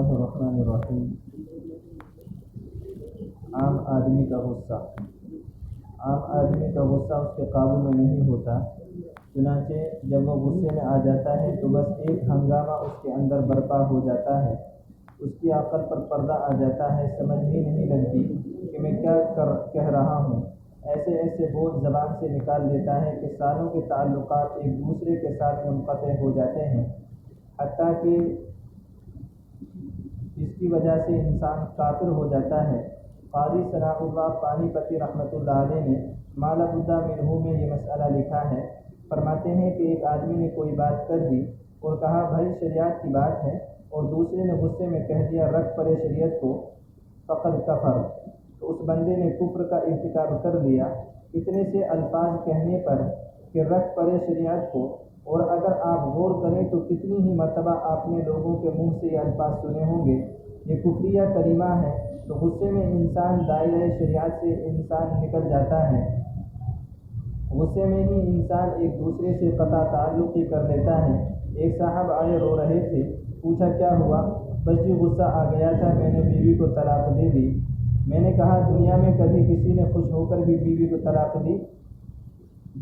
اللہ الرحمن الرحیم۔ عام آدمی کا غصہ اس کے قابو میں نہیں ہوتا، چنانچہ جب وہ غصے میں آ جاتا ہے تو بس ایک ہنگامہ اس کے اندر برپا ہو جاتا ہے، اس کی عقل پر پردہ آ جاتا ہے، سمجھ ہی نہیں لگتی کہ میں کیا کہہ رہا ہوں۔ ایسے بول زبان سے نکال دیتا ہے کہ سالوں کے تعلقات ایک دوسرے کے ساتھ منقطع ہو جاتے ہیں، حتیٰ کہ جس کی وجہ سے انسان کافر ہو جاتا ہے۔ قاضی ثناء اللہ پانی پتی رحمۃ اللہ علیہ نے ما لا بد منہ میں یہ مسئلہ لکھا ہے۔ فرماتے ہیں کہ ایک آدمی نے کوئی بات کر دی اور کہا بھائی شریعت کی بات ہے، اور دوسرے نے غصے میں کہہ دیا رکھ پڑے شریعت کو، فقد کفر، تو اس بندے نے کفر کا ارتکاب کر لیا۔ اتنے سے الفاظ کہنے پر کہ رکھ پڑے شریعت کو، اور اگر آپ غور کریں تو کتنی ہی مرتبہ آپ نے لوگوں کے منہ سے یہ الفاظ سنے ہوں گے، یہ کفریہ کریمہ ہے، تو غصے میں انسان دائرۂ شریعت سے انسان نکل جاتا ہے۔ غصے میں ہی انسان ایک دوسرے سے قطع تعلق ہی کر لیتا ہے۔ ایک صاحب آئے، رو رہے تھے، پوچھا کیا ہوا؟ بس جی غصہ آ گیا تھا، میں نے بیوی کو طلاق دے دی۔ میں نے کہا دنیا میں کبھی کسی نے خوش ہو کر بھی بیوی کو طلاق دی؟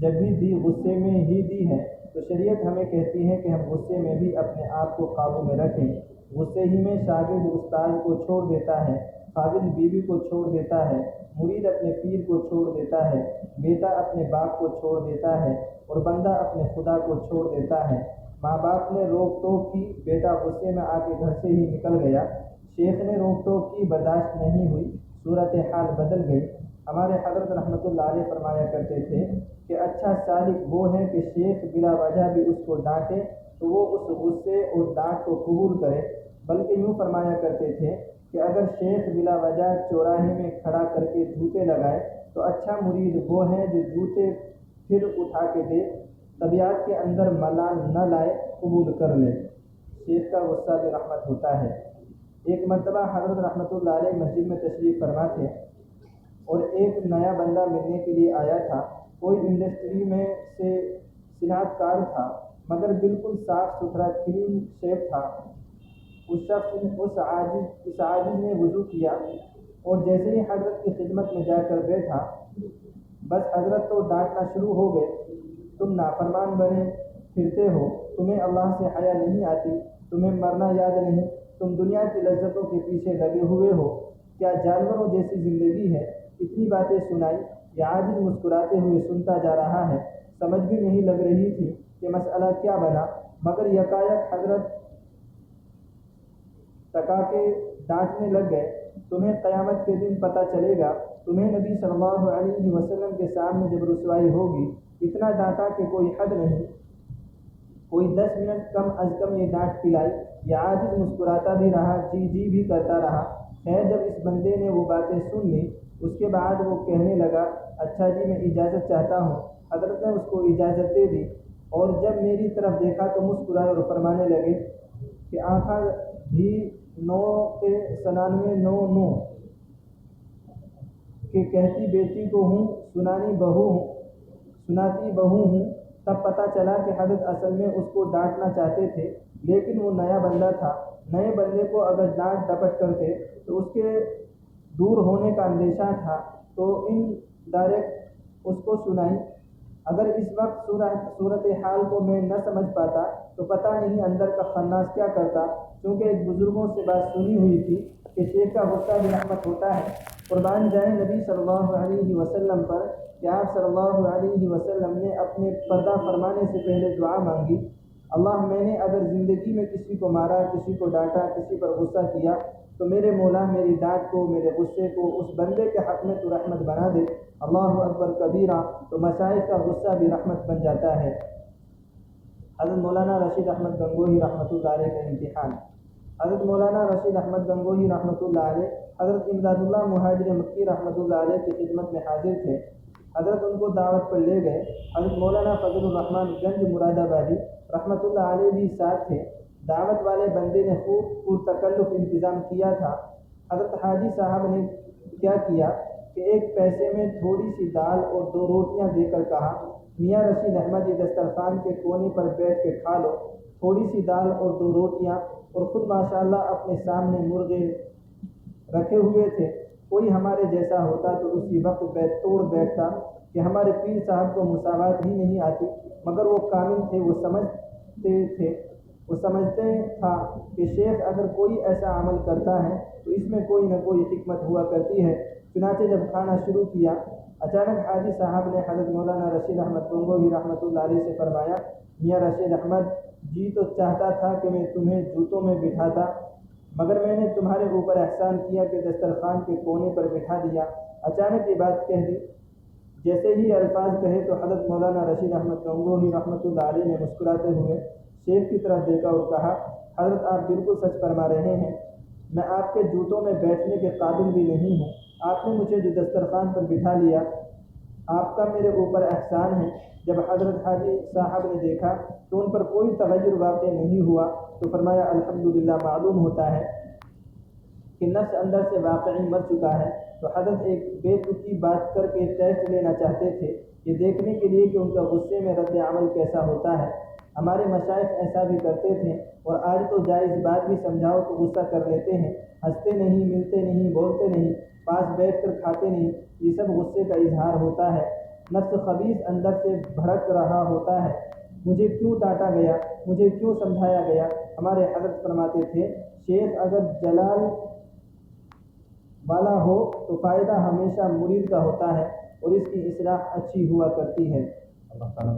جب بھی دی غصے میں ہی دی ہے۔ تو شریعت ہمیں کہتی ہے کہ ہم غصے میں بھی اپنے آپ کو قابو میں رکھیں۔ غصے ہی میں شاگرد استاد کو چھوڑ دیتا ہے، خاوند بیوی کو چھوڑ دیتا ہے، مرید اپنے پیر کو چھوڑ دیتا ہے، بیٹا اپنے باپ کو چھوڑ دیتا ہے، اور بندہ اپنے خدا کو چھوڑ دیتا ہے۔ ماں باپ نے روک ٹوک کی، بیٹا غصے میں آ کے گھر سے ہی نکل گیا، شیخ نے روک ٹوک کی، برداشت نہیں ہوئی، صورتحال بدل گئی۔ ہمارے حضرت رحمۃ اللہ علیہ فرمایا کرتے تھے کہ اچھا سالک وہ ہے کہ شیخ بلا وجہ بھی اس کو ڈانٹے تو وہ اس غصے اور ڈانٹ کو قبول کرے، بلکہ یوں فرمایا کرتے تھے کہ اگر شیخ بلا وجہ چوراہے میں کھڑا کر کے جوتے لگائے تو اچھا مرید وہ ہے جو جوتے پھر اٹھا کے دے، طبیعت کے اندر ملال نہ لائے، قبول کر لے۔ شیخ کا غصہ بھی رحمت ہوتا ہے۔ ایک مرتبہ حضرت رحمۃ اللہ علیہ مسجد میں تشریف فرما تھے اور ایک نیا بندہ ملنے کے لیے آیا تھا۔ کوئی انڈسٹری میں سے صنعت کار تھا، مگر بالکل صاف ستھرا کلین شیپ تھا۔ اس عاجز نے وضو کیا اور جیسے ہی حضرت کی خدمت میں جا کر بیٹھا، بس حضرت تو ڈانٹنا شروع ہو گئے، تم نافرمان بنے پھرتے ہو، تمہیں اللہ سے حیا نہیں آتی، تمہیں مرنا یاد نہیں، تم دنیا کی لذتوں کے پیچھے لگے ہوئے ہو، کیا جانوروں جیسی زندگی ہے؟ اتنی باتیں سنائی۔ یہ عاجز مسکراتے ہوئے سنتا جا رہا ہے، سمجھ بھی نہیں لگ رہی تھی کہ مسئلہ کیا بنا، مگر یکایک حضرت ٹکا کے ڈانٹنے لگ گئے، تمہیں قیامت کے دن پتہ چلے گا، تمہیں نبی صلی اللہ علیہ وسلم کے سامنے جب رسوائی ہوگی۔ اتنا ڈانٹا کہ کوئی حد نہیں، کوئی 10 منٹ کم از کم یہ ڈانٹ پلائی۔ یہ عاجز مسکراتا بھی رہا، جی جی بھی کرتا رہا۔ خیر جب اس بندے نے وہ باتیں سن لی، اس کے بعد وہ کہنے لگا اچھا جی میں اجازت چاہتا ہوں۔ حضرت نے اس کو اجازت دے دی، اور جب میری طرف دیکھا تو مسکرائے اور فرمانے لگے کہ آنکھاں بھی 9 کے 99 کہ کہتی بیٹی کو ہوں، سناتی بہو ہوں۔ تب پتہ چلا کہ حضرت اصل میں اس کو ڈانٹنا چاہتے تھے، لیکن وہ نیا بندہ تھا، نئے بندے کو اگر ڈانٹ ڈپٹ کرتے تو اس کے دور ہونے کا اندیشہ تھا، تو ان ڈائریکٹ اس کو سنائی۔ اگر اس وقت صورتحال کو میں نہ سمجھ پاتا تو پتہ نہیں اندر کا خناس کیا کرتا، کیونکہ ایک بزرگوں سے بات سنی ہوئی تھی کہ شیخ کا غصہ بھی رحمت ہوتا ہے۔ قربان جائیں نبی صلی اللہ علیہ وسلم پر کہ آپ صلی اللہ علیہ وسلم نے اپنے پردہ فرمانے سے پہلے دعا مانگی، اللہ میں نے اگر زندگی میں کسی کو مارا، کسی کو ڈانٹا، کسی پر غصہ کیا تو میرے مولا میری ڈانٹ کو، میرے غصے کو اس بندے کے حق میں تو رحمت بنا دے۔ اللہ اکبر کبیرہ، تو مشائخ کا غصہ بھی رحمت بن جاتا ہے۔ حضرت مولانا رشید احمد گنگوہی رحمۃ اللہ علیہ کا امتحان۔ حضرت مولانا رشید احمد گنگوہی رحمۃ اللہ علیہ حضرت امداد اللہ مہاجر مکی رحمۃ اللہ علیہ کی خدمت میں حاضر تھے۔ حضرت ان کو دعوت پر لے گئے۔ حضرت مولانا فضل الرحمن گنج مراد آبادی رحمۃ اللہ علیہ بھی ساتھ تھے۔ دعوت والے بندے نے خوب پرتکلف انتظام کیا تھا۔ حضرت حاجی صاحب نے کیا کیا کہ ایک پیسے میں تھوڑی سی دال اور 2 روٹیاں دے کر کہا میاں رشید احمد یہ دسترخوان کے کونے پر بیٹھ کے کھا لو، تھوڑی سی دال اور 2 روٹیاں، اور خود ماشاءاللہ اپنے سامنے مرغے رکھے ہوئے تھے۔ کوئی ہمارے جیسا ہوتا تو اسی وقت توڑ بیٹھتا کہ ہمارے پیر صاحب کو مساوات ہی نہیں آتی، مگر وہ کامل تھے، وہ سمجھتے تھا کہ شیخ اگر کوئی ایسا عمل کرتا ہے تو اس میں کوئی نہ کوئی حکمت ہوا کرتی ہے۔ چنانچہ جب کھانا شروع کیا، اچانک حاجی صاحب نے حضرت مولانا رشید احمد گنگوہی رحمۃ اللہ علیہ سے فرمایا، میاں رشید احمد، جی تو چاہتا تھا کہ میں تمہیں جوتوں میں بٹھاتا، مگر میں نے تمہارے اوپر احسان کیا کہ دسترخوان کے کونے پر بٹھا دیا۔ اچانک یہ بات کہہ دی۔ جیسے ہی الفاظ کہے تو حضرت مولانا رشید احمد گنگوہی رحمۃ اللہ علیہ نے مسکراتے ہوئے شیخ کی طرف دیکھا اور کہا، حضرت آپ بالکل سچ فرما رہے ہیں، میں آپ کے جوتوں میں بیٹھنے کے قابل بھی نہیں ہوں۔ آپ نے مجھے جو دسترخوان پر بٹھا لیا، آپ کا میرے اوپر احسان ہے۔ جب حضرت حاجی صاحب نے دیکھا تو ان پر کوئی تغیر واقع نہیں ہوا تو فرمایا، الحمدللہ، معلوم ہوتا ہے کہ نفس اندر سے واقعی مر چکا ہے۔ تو حضرت ایک بے تکی بات کر کے ٹیسٹ لینا چاہتے تھے، یہ دیکھنے کے لیے کہ ان کا غصے میں رد عمل کیسا ہوتا ہے۔ ہمارے مشائخ ایسا بھی کرتے تھے، اور آج تو جائز بات بھی سمجھاؤ تو غصہ کر لیتے ہیں، ہنستے نہیں، ملتے نہیں، بولتے نہیں، پاس بیٹھ کر کھاتے نہیں۔ یہ سب غصے کا اظہار ہوتا ہے۔ نفس خبیث اندر سے بھڑک رہا ہوتا ہے، مجھے کیوں ڈانٹا گیا، مجھے کیوں سمجھایا گیا۔ ہمارے حضرت فرماتے تھے، شیخ اگر جلال والا ہو تو فائدہ ہمیشہ مرید کا ہوتا ہے اور اس کی اصلاح اچھی ہوا کرتی ہے۔ اللہ تعالیٰ